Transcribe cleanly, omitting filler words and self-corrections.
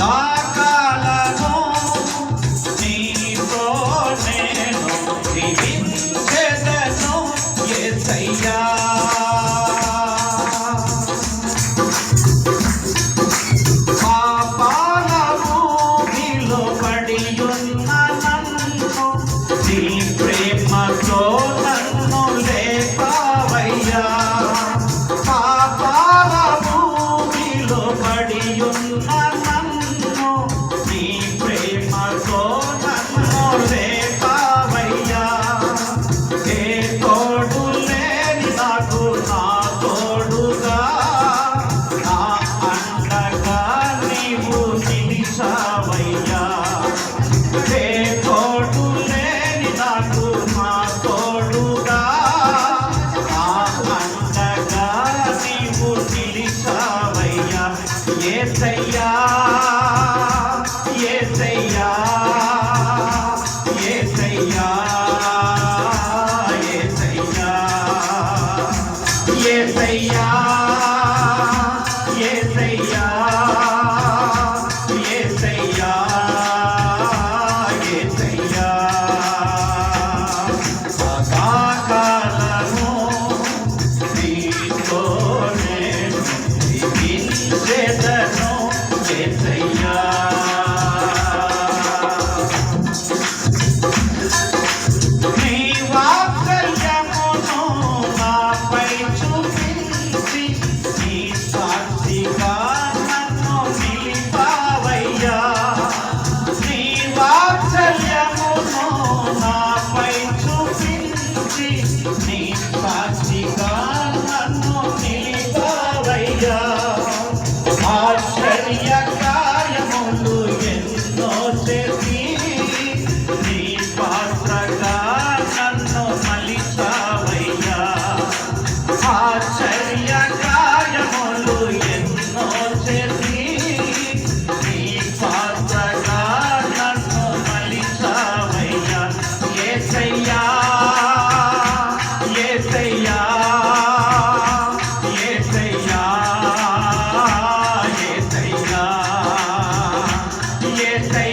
సదాకాలము నీతో నేను జీవించెదను యేసయ్యా. పాపాల భూమిలో పడియున్న నన్ను నీ ప్రేమతో నన్ను లేపావయ్యా. పాపాల భూమిలో పడియున్న నన్ను నీ ప్రేమతో నన్ను లేపావయ్యా. ఏ తోడు లేని నాకు నా తోడుగా నా అండగా నీవు నిలిచావయ్యా. ఏ తోడు లేని నాకు నా తోడుగా నా అండగా నీవు నిలిచావయ్యా. యేసయ్యా యేసయ్యా యేసయ్యా యేసయ్యా యేసయ్యా యేసయ్యా యేసయ్యా యేసయ్యా. సదాకాలము నీతో నేను జీవించెదను యేసయ్యా. నీ వాత్సల్యమును నాపై చూపించి నీ సాక్షిగా నన్ను నిలిపావయ్యా. నీ వాత్సల్యమును నాపై చూపించి నీ సాక్షిగా నన్ను నిలిపావయ్యా. ఆశ్చర్య కార్యములు ఎన్నో చేసి నీ పాత్రగా నన్ను మలిచావయ్యా. ఆశ్చర్య కార్యములు ఎన్నో చేసి నీ పాత్రగా నన్ను మలిచావయ్యా. యేసయ్యా యేసయ్యా యేసయ్యా యేసయ్యా యేసయ్యా